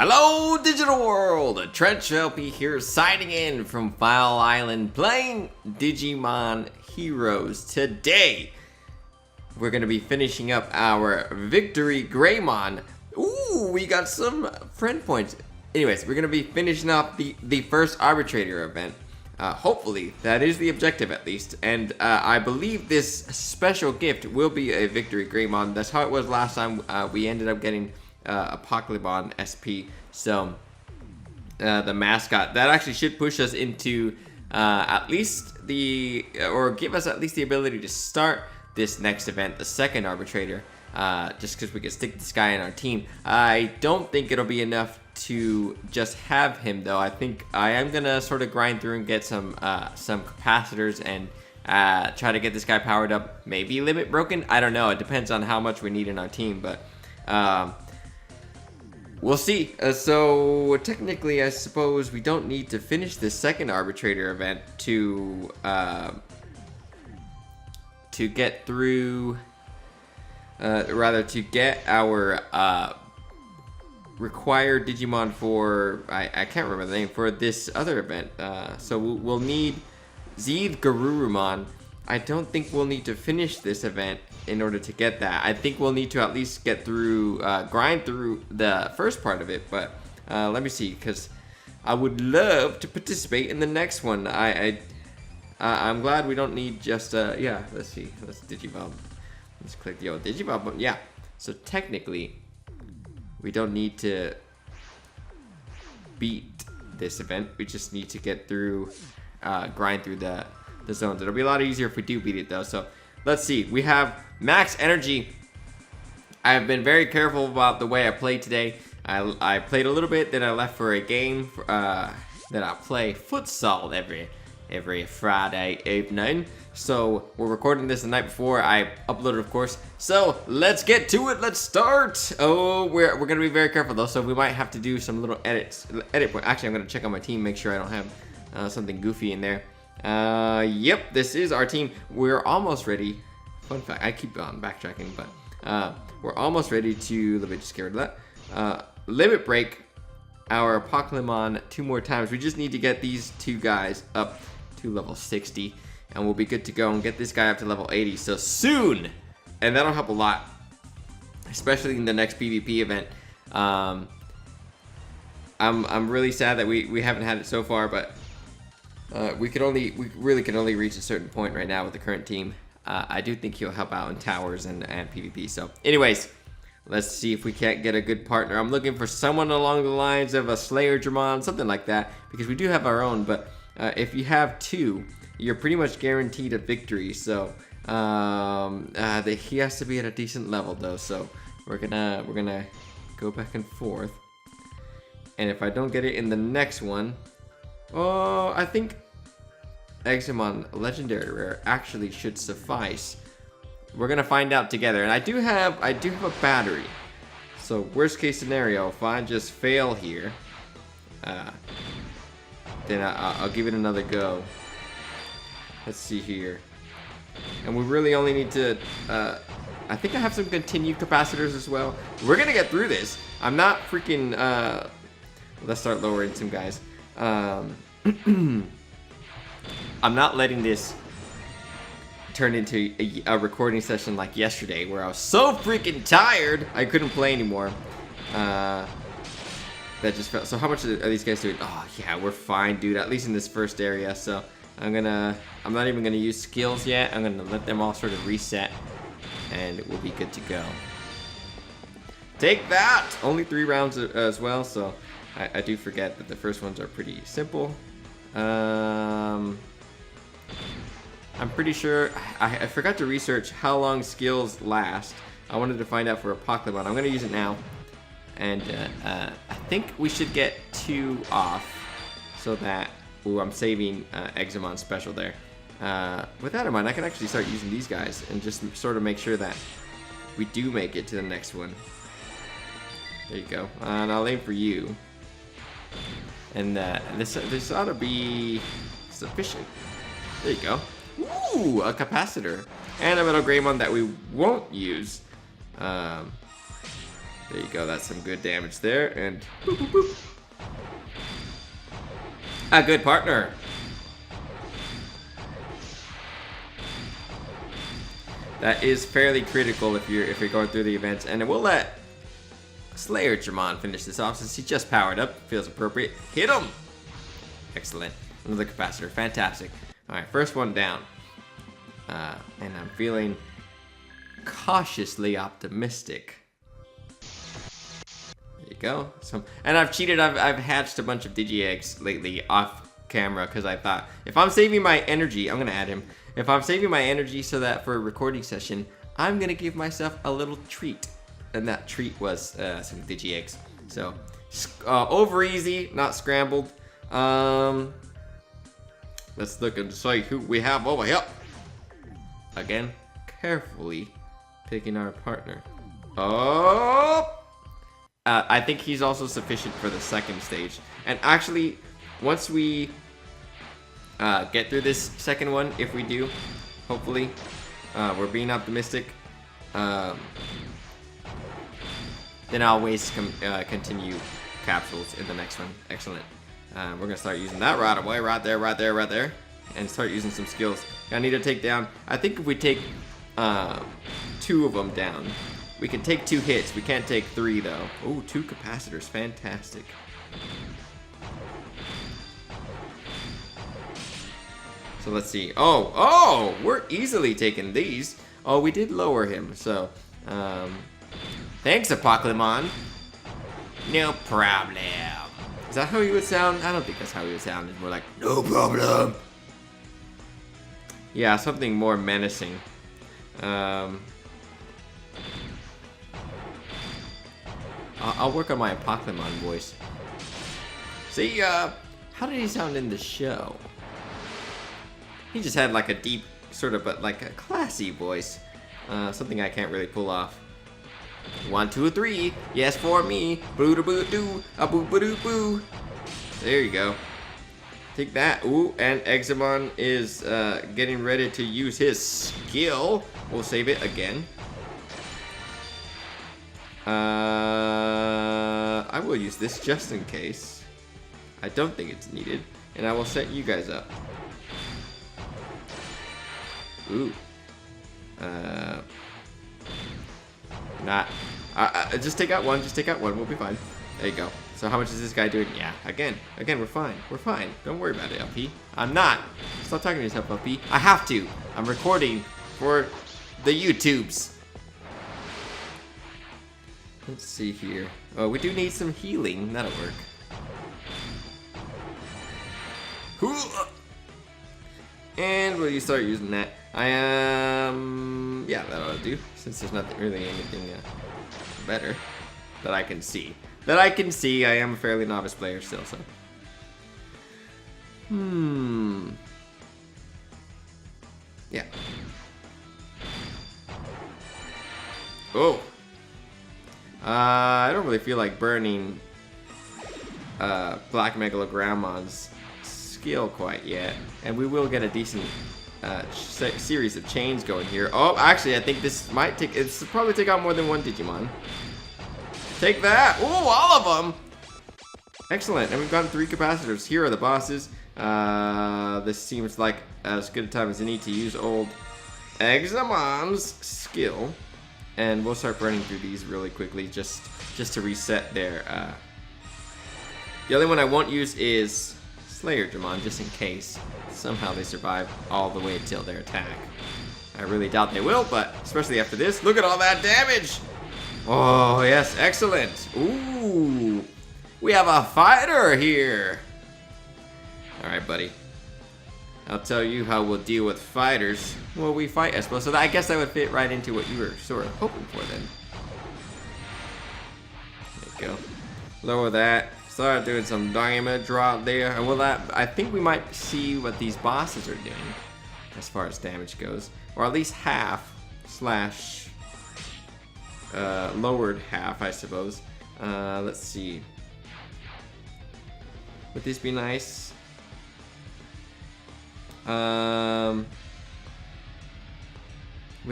Hello, digital world! Trench LP here, signing in from File Island, playing Digimon Heroes. Today, we're gonna be finishing up our VictoryGreymon. Ooh, we got some friend points. Anyways, we're gonna be finishing up the first arbitrator event. Hopefully, that is the objective at least. And I believe this special gift will be a VictoryGreymon. That's how it was last time. We ended up getting a Pokemon SP, so the mascot that actually should push us into at least or give us at least the ability to start this next event, the second arbitrator, just because we can stick this guy in our team. I don't think it'll be enough to just have him though. I think I am gonna sort of grind through and get some capacitors and try to get this guy powered up, maybe limit broken. I don't know, it depends on how much we need in our team, but we'll see. So technically, I suppose we don't need to finish this second arbitrator event to get through, rather to get our required Digimon for, I can't remember the name, for this other event. So we'll need VictoryGreymon. I don't think we'll need to finish this event in order to get that. I think we'll need to at least get through, grind through the first part of it, but let me see, because I would love to participate in the next one. I'm glad we don't need just, yeah, let's see, let's Digimon. Let's click the old Digimon button, yeah. So technically, we don't need to beat this event. We just need to get through, grind through the zones. It'll be a lot easier if we do beat it though. So let's see. We have max energy. I have been very careful about the way I played today. I played a little bit, then I left for a game that I play futsal every Friday evening. So we're recording this the night before I uploaded, of course. So let's get to it. Let's start. Oh, we're gonna be very careful though. So we might have to do some little edits. Actually, I'm gonna check on my team, make sure I don't have something goofy in there. Yep, this is our team. We're almost ready. Fun fact, I keep on backtracking, but we're almost ready to, let me just get rid of that. Limit break our Pokemon 2 more times. We just need to get these 2 guys up to level 60, and we'll be good to go and get this guy up to level 80 so soon. And that'll help a lot, especially in the next PvP event. I'm really sad that we haven't had it so far, but we really can only reach a certain point right now with the current team. I do think he'll help out in towers and PvP. So anyways, let's see if we can't get a good partner. I'm looking for someone along the lines of a Slayer Dramon, something like that, because we do have our own, but if you have 2, you're pretty much guaranteed a victory. So he has to be at a decent level though, so we're gonna go back and forth. And if I don't get it in the next one, oh, I think Digimon Legendary Rare actually should suffice. We're gonna find out together. And I do have a battery. So worst case scenario, if I just fail here, then I'll give it another go. Let's see here. And we really only need to, I think I have some continued capacitors as well. We're gonna get through this. I'm not freaking, let's start lowering some guys. I'm not letting this turn into a recording session like yesterday where I was so freaking tired I couldn't play anymore. That just felt, so how much are these guys doing? Oh yeah, we're fine, dude, at least in this first area. So I'm not even gonna use skills yet. I'm gonna let them all sort of reset and we'll be good to go. Take that! Only 3 rounds as well, so I do forget that the first ones are pretty simple. I'm pretty sure, I forgot to research how long skills last. I wanted to find out for a Pokemon. I'm gonna use it now. And I think we should get 2 off so that, ooh, I'm saving Examon special there. With that in mind, I can actually start using these guys and just sort of make sure that we do make it to the next one. There you go. And I'll aim for you. And this ought to be sufficient. There you go. Ooh, a capacitor. And a VictoryGreymon that we won't use. There you go. That's some good damage there. And boop, boop, boop. A good partner. That is fairly critical if you're going through the events, and we'll let VictoryGreymon finish this off since he just powered up. Feels appropriate. Hit him. Excellent. Another capacitor. Fantastic. All right, first one down. And I'm feeling cautiously optimistic. There you go. And I've cheated. I've hatched a bunch of Digi eggs lately off camera because I thought if I'm saving my energy, I'm gonna add him. If I'm saving my energy so that for a recording session, I'm gonna give myself a little treat, and that treat was some Digi eggs. So over easy, not scrambled. Let's look and see who we have over here. Again, carefully picking our partner. Oh! I think he's also sufficient for the second stage. And actually, once we get through this second one, if we do, hopefully, we're being optimistic, then I'll always continue capsules in the next one. Excellent. We're gonna start using that right away, right there, and start using some skills. I need to take down, I think if we take 2 of them down, we can take 2 hits. We can't take 3 though. Oh, 2 capacitors, fantastic. So let's see. Oh, we're easily taking these. Oh, we did lower him, so thanks, VictoryGreymon. No problem. Is that how he would sound? I don't think that's how he would sound. It's more like, no problem. Yeah, something more menacing. I'll work on my VictoryGreymon voice. See, how did he sound in the show? He just had like a deep, sort of, but like a classy voice. Something I can't really pull off. 1, 2, 3. Yes, for me. Boo da boo doo. A boo boo doo boo. There you go. Take that. Ooh, and Digimon is getting ready to use his skill. We'll save it again. I will use this just in case. I don't think it's needed. And I will set you guys up. Ooh. Just take out one. Just take out one. We'll be fine. There you go. So how much is this guy doing? Yeah. Again, we're fine. We're fine. Don't worry about it, LP. I'm not. Stop talking to yourself, LP. I have to. I'm recording for the YouTubes. Let's see here. Oh, we do need some healing. That'll work. And will you start using that? Yeah, that'll do. Since there's not really anything better that I can see. I am a fairly novice player still, so. Yeah. Oh. I don't really feel like burning Black VictoryGreymon's skill quite yet, and we will get a decent series of chains going here. Oh, actually, I think this might take. It's probably take out more than one Digimon. Take that! Ooh, all of them! Excellent, and we've gotten 3 capacitors. Here are the bosses. This seems like as good a time as any to use old Digimon's skill, and we'll start running through these really quickly, just to reset their. The only one I won't use is VictoryGreymon, just in case somehow they survive all the way till their attack. I really doubt they will, but especially after this, look at all that damage! Oh, yes, excellent. Ooh, we have a fighter here. All right, buddy. I'll tell you how we'll deal with fighters. Well, we fight, I suppose. So I guess that would fit right into what you were sort of hoping for then. There you go. Lower that. Start doing some damage right there. And I think we might see what these bosses are doing as far as damage goes. Or at least half slash lowered half, I suppose. Let's see. Would this be nice? We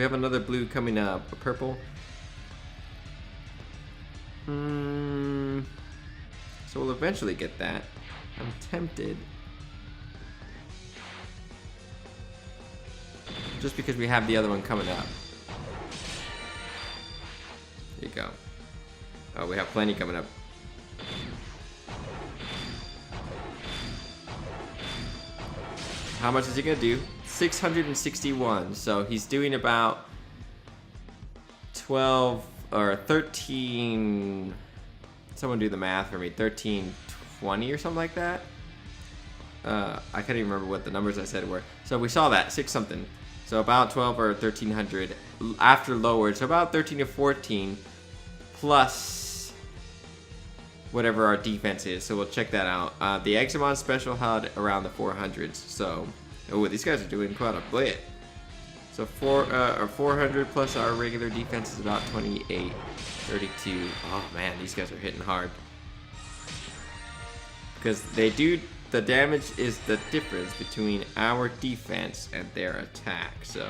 have another blue coming up. A purple. So we'll eventually get that. I'm tempted. Just because we have the other one coming up. There you go. Oh, we have plenty coming up. How much is he gonna do? 661. So he's doing about 12 or 13. Someone do the math for me. 1320 or something like that. I can't even remember what the numbers I said were. So we saw that 6 something. So about 12 or 1300 after lowered. So about 13 to 14 plus whatever our defense is. So we'll check that out. The Examon special had around the 400s. So these guys are doing quite a bit. So 400 plus our regular defense is about 28, 32. Oh man, these guys are hitting hard. Because they do, the damage is the difference between our defense and their attack. So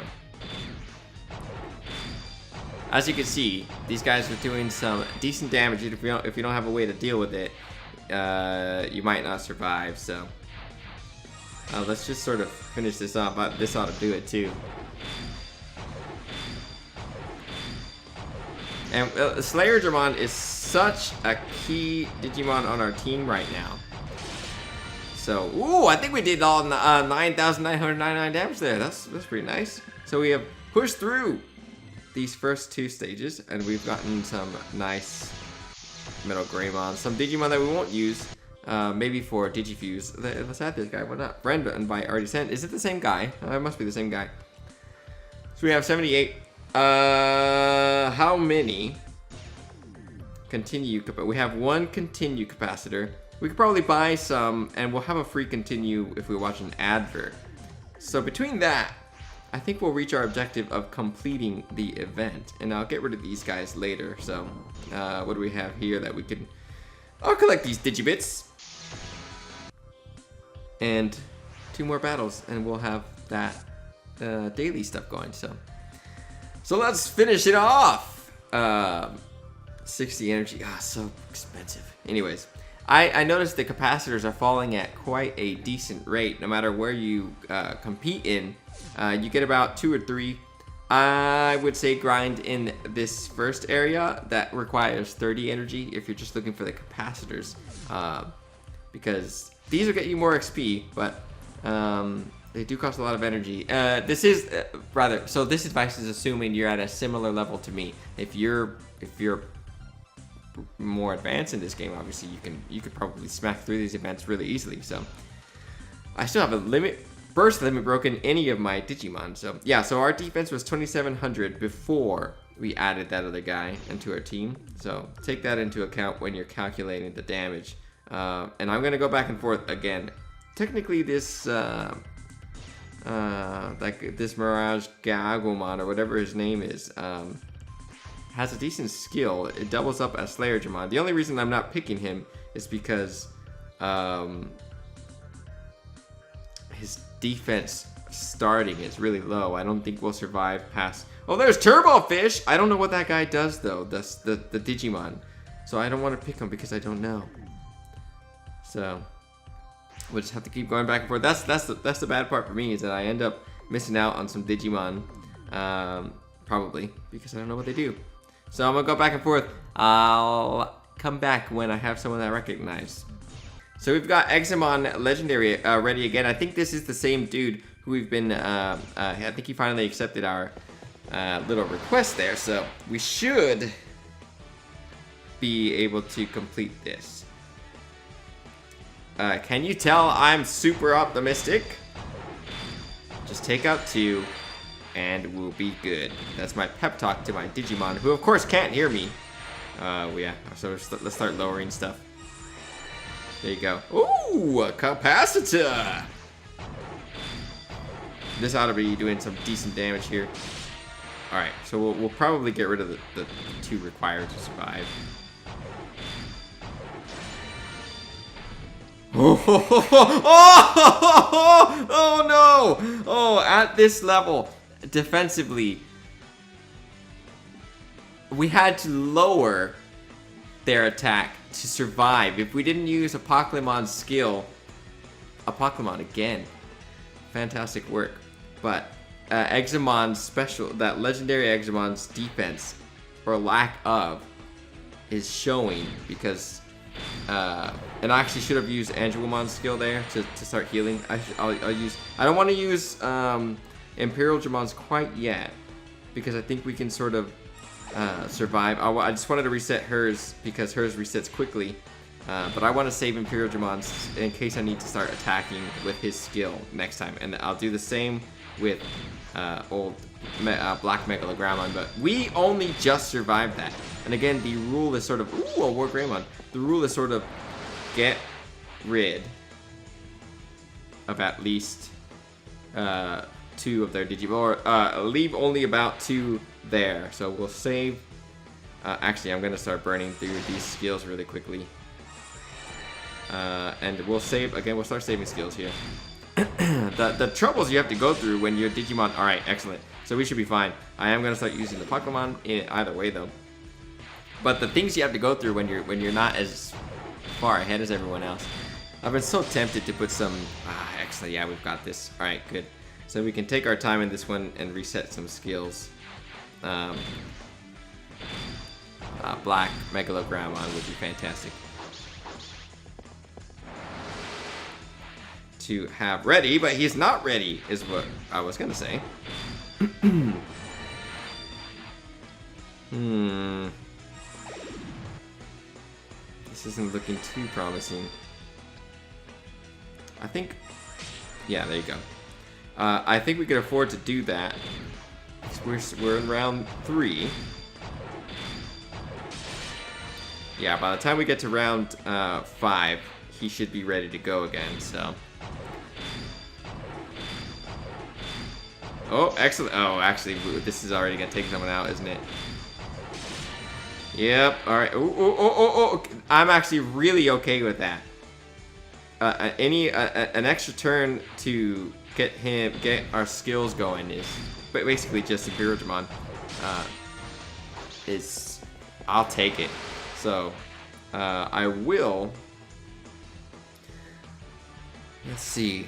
as you can see, these guys are doing some decent damage. If you don't have a way to deal with it, you might not survive. So let's just sort of finish this off. This ought to do it too. And VictoryGreymon is such a key Digimon on our team right now. So, ooh, I think we did all 9,999 damage there. That's pretty nice. So we have pushed through these first 2 stages, and we've gotten some nice Metal Greymon, some Digimon that we won't use, maybe for Digifuse. Let's add this guy. Why not? Friend invite already sent. Is it the same guy? It must be the same guy. So we have 78. How many continue? We have 1 continue capacitor. We could probably buy some, and we'll have a free continue if we watch an advert. So between that, I think we'll reach our objective of completing the event. And I'll get rid of these guys later. So what do we have here that we can... I'll collect these Digibits. And 2 more battles, and we'll have that daily stuff going. So let's finish it off. 60 energy. So expensive. Anyways. I noticed the capacitors are falling at quite a decent rate. No matter where you compete in, you get about 2 or 3. I would say grind in this first area that requires 30 energy if you're just looking for the capacitors, because these will get you more XP, but they do cost a lot of energy. This advice is assuming you're at a similar level to me. If you're more advanced in this game, obviously you could probably smack through these events really easily. So I still have a burst limit broken any of my Digimon. So yeah, so our defense was 2700 before we added that other guy into our team. So take that into account when you're calculating the damage. And I'm gonna go back and forth again. Technically this like this Mirage Gagumon or whatever his name is, has a decent skill. It doubles up as VictoryGreymon. The only reason I'm not picking him is because his defense starting is really low. I don't think we'll survive past... Oh, there's Turbo Fish! I don't know what that guy does though. That's the Digimon. So I don't want to pick him because I don't know. So we'll just have to keep going back and forth. That's the bad part for me, is that I end up missing out on some Digimon, probably because I don't know what they do. So I'm gonna go back and forth. I'll come back when I have someone that I recognize. So we've got Examon Legendary ready again. I think this is the same dude who we've been, I think he finally accepted our little request there. So we should be able to complete this. Can you tell I'm super optimistic? Just take out 2. And we'll be good. That's my pep talk to my Digimon, who of course can't hear me. Yeah, so let's start lowering stuff. There you go. Ooh, a capacitor! This ought to be doing some decent damage here. Alright, so we'll probably get rid of the 2 required to survive. Oh no! Oh, at this level, defensively, we had to lower their attack to survive. If we didn't use Apoclymon's skill, Apoclymon again, fantastic work. But Eximon's special, that legendary Eximon's defense, or lack of, is showing because, and I actually should have used Angelomon's skill there to start healing. I don't want to use Imperial Dramon's quite yet because I think we can sort of survive. I just wanted to reset hers because hers resets quickly. But I want to save Imperial Dramon's in case I need to start attacking with his skill next time. And I'll do the same with Black VictoryGreymon. But we only just survived that. And again, the rule is sort of... Ooh, a War Greymon. The rule is sort of get rid of at least 2 of their Digimon. Or leave only about 2 there. So we'll save... actually, I'm going to start burning through these skills really quickly. And we'll save, again, we'll start saving skills here. The troubles you have to go through when you're Digimon, alright, excellent. So we should be fine. I am going to start using the Pokemon either way though. But the things you have to go through when you're not as far ahead as everyone else. I've been so tempted to put some, excellent, yeah, we've got this. Alright, good. So we can take our time in this one and reset some skills. Black VictoryGreymon would be fantastic to have ready, but he's not ready, is what I was gonna say. This isn't looking too promising. I think, yeah, there you go. I think we could afford to do that. We're in round 3. Yeah, by the time we get to round 5, he should be ready to go again, so. Oh, excellent. Oh, actually, this is already going to take someone out, isn't it? Yep, alright. Oh. I'm actually really okay with that. An extra turn to get our skills going is basically just Imperial Dramon. I'll take it. So, I will. Let's see.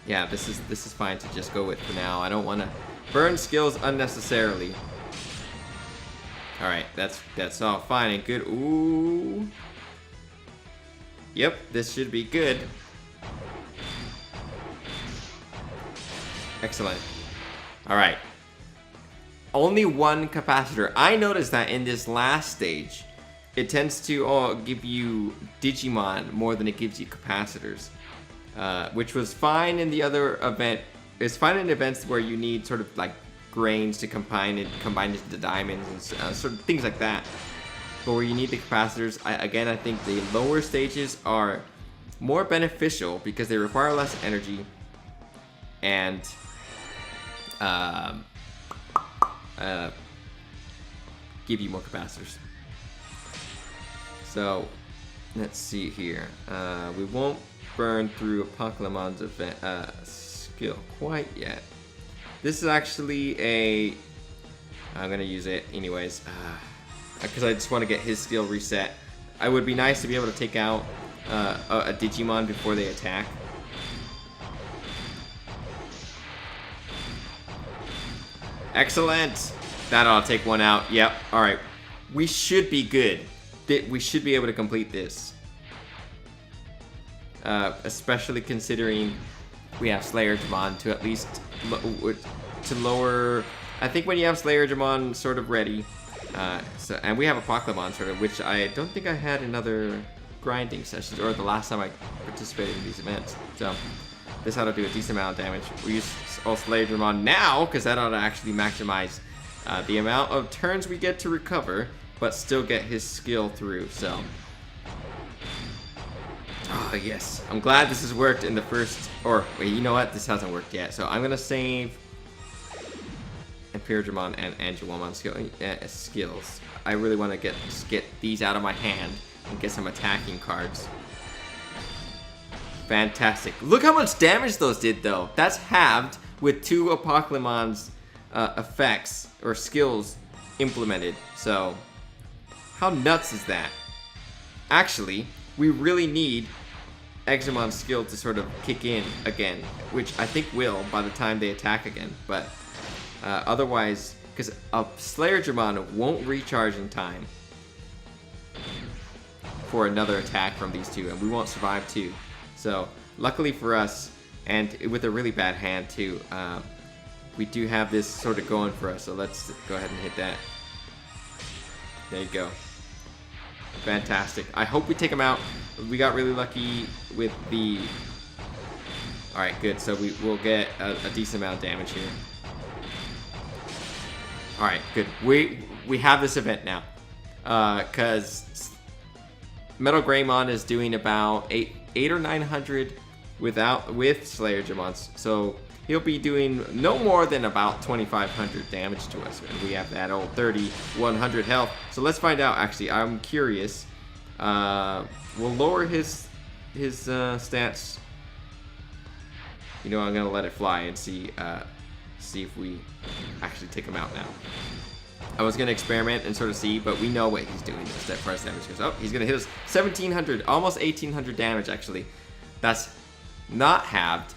Yeah, this is fine to just go with for now. I don't want to burn skills unnecessarily. All right, that's all fine and good. Ooh. Yep, this should be good. Excellent. All right. Only 1 capacitor. I noticed that in this last stage, it tends to give you Digimon more than it gives you capacitors. Which was fine in the other event. It's fine in events where you need sort of like grains to combine into diamonds and sort of things like that. But where you need the capacitors, I think the lower stages are more beneficial because they require less energy and give you more capacitors. So let's see here. We won't burn through Apoclymon's event skill quite yet. This is actually I'm gonna use it anyways because I just want to get his skill reset. It would be nice to be able to take out a Digimon before they attack. Excellent. That ought to take one out. Yep. All right. We should be good. We should be able to complete this. Especially considering we have Slayer Dramon to at least to lower. I think when you have Slayer Dramon sort of ready, and we have a Pokemon sort of, which I don't think I had in other grinding sessions or the last time I participated in these events. So this ought to do a decent amount of damage. We use all Slayer Dramon now because that ought to actually maximize the amount of turns we get to recover, but still get his skill through. So. Oh, yes. I'm glad this has worked in the first... Or, wait, you know what? This hasn't worked yet. So I'm going to save Imperial Dramon and Angelomon skills. I really want to get these out of my hand and get some attacking cards. Fantastic. Look how much damage those did, though. That's halved with 2 Apoclymon's effects or skills implemented. So, How nuts is that? Actually, we really need Eximon's skill to sort of kick in again, which I think will by the time they attack again. But otherwise, because a SlayerDramon won't recharge in time for another attack from these two, and we won't survive too. So luckily for us, and with a really bad hand too, we do have this sort of going for us. So let's go ahead and hit that. There you go. Fantastic. I hope we take him out. We got really lucky with the... Alright, good. So we'll get a decent amount of damage here. Alright, good. We have this event now. Because VictoryGreymon is doing about 800 or 900 with SlayerDramons. So he'll be doing no more than about 2,500 damage to us. And we have that old 3,100 health. So let's find out, actually. I'm curious. We'll lower his stats. You know, I'm going to let it fly and see if we actually take him out now. I was going to experiment and sort of see, but we know what he's doing as far as damage goes. Oh, he's going to hit us 1,700, almost 1,800 damage, actually. That's not halved.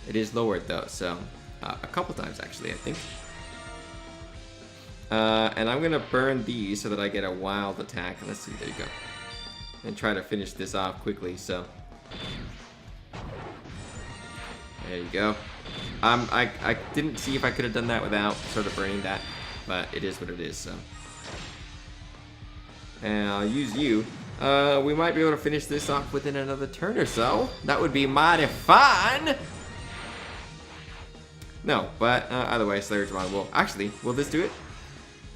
It is lowered, though, so a couple times, actually, I think. And I'm going to burn these so that I get a wild attack. Let's see, there you go. And try to finish this off quickly, so. There you go. I didn't see if I could have done that without sort of burning that, but it is what it is, so. And I'll use you. We might be able to finish this off within another turn or so. That would be mighty fun! No, but either way, SlayerDramon will. Actually, will this do it?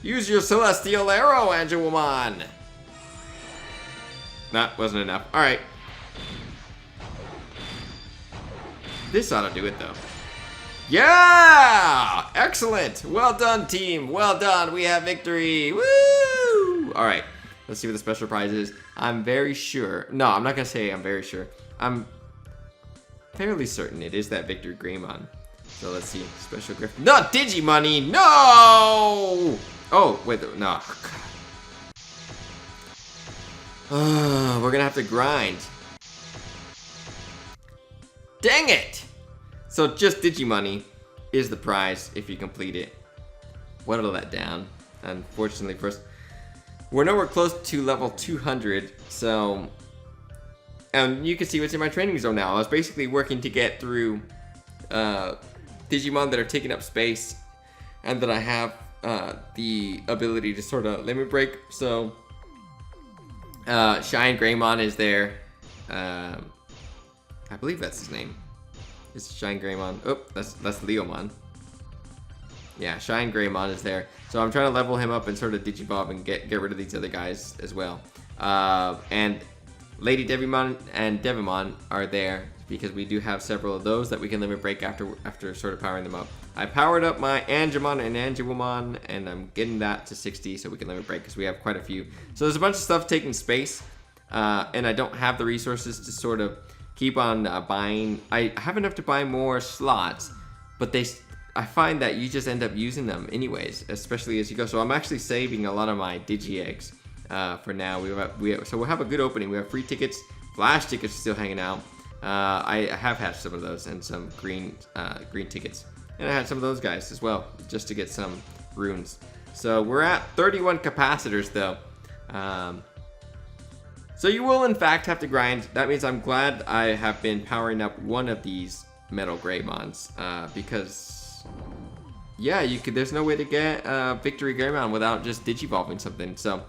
Use your Celestial Arrow, Angelwoman! That wasn't enough. Alright. This ought to do it, though. Yeah! Excellent! Well done, team. Well done. We have victory. Woo! Alright. Let's see what the special prize is. I'm very sure. No, I'm not going to say I'm very sure. I'm fairly certain it is that VictoryGreymon. So let's see. Special gift. Not Digimoney! No! Oh, wait. No. We're going to have to grind. Dang it! So just Digimoney is the prize if you complete it. What a letdown. Unfortunately, first, we're nowhere close to level 200, so... And you can see what's in my training zone now. I was basically working to get through Digimon that are taking up space, and that I have the ability to sort of limit break. So VictoryGreymon is there. I believe that's his name. It's VictoryGreymon. Oh, that's Leomon. Yeah, VictoryGreymon is there. So I'm trying to level him up and sort of digivolve and get rid of these other guys as well. And Lady Devimon and Devimon are there because we do have several of those that we can limit break after sort of powering them up. I powered up my Angemon and Angelwoman, and I'm getting that to 60 so we can limit break because we have quite a few. So there's a bunch of stuff taking space, and I don't have the resources to sort of keep on buying. I have enough to buy more slots, but I find that you just end up using them anyways, especially as you go. So I'm actually saving a lot of my Digi Eggs for now. So we'll have a good opening. We have free tickets, flash tickets still hanging out. I have had some of those and some green tickets, and I had some of those guys as well just to get some runes. So we're at 31 capacitors though. So you will in fact have to grind. That means I'm glad I have been powering up one of these Metal Greymons because yeah, there's no way to get VictoryGreymon without just digivolving something. So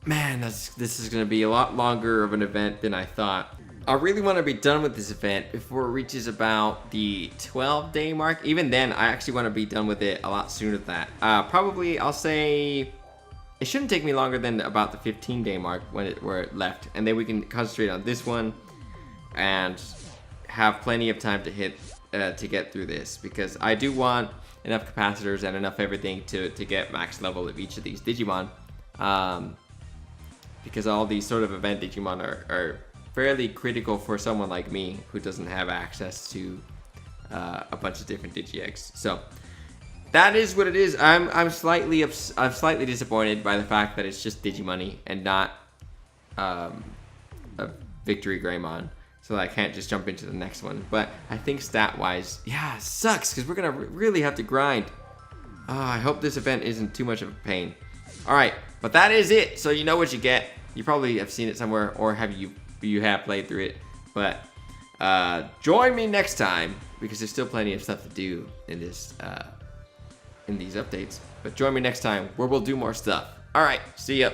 man, this is going to be a lot longer of an event than I thought. I really want to be done with this event before it reaches about the 12-day mark. Even then, I actually want to be done with it a lot sooner than that. Probably, I'll say, it shouldn't take me longer than about the 15-day mark where it left. And then we can concentrate on this one and have plenty of time to get through this. Because I do want enough capacitors and enough everything to get max level of each of these Digimon. Because all these sort of event Digimon are fairly critical for someone like me who doesn't have access to a bunch of different Digi-Eggs. So that is what it is. I'm slightly disappointed by the fact that it's just Digimoney and not a VictoryGreymon. So that I can't just jump into the next one. But I think stat-wise, yeah, it sucks because we're gonna really have to grind. Oh, I hope this event isn't too much of a pain. All right, but that is it. So you know what you get. You probably have seen it somewhere, or you have played through it. But join me next time because there's still plenty of stuff to do in this in these updates. But join me next time where we'll do more stuff. All right, see ya.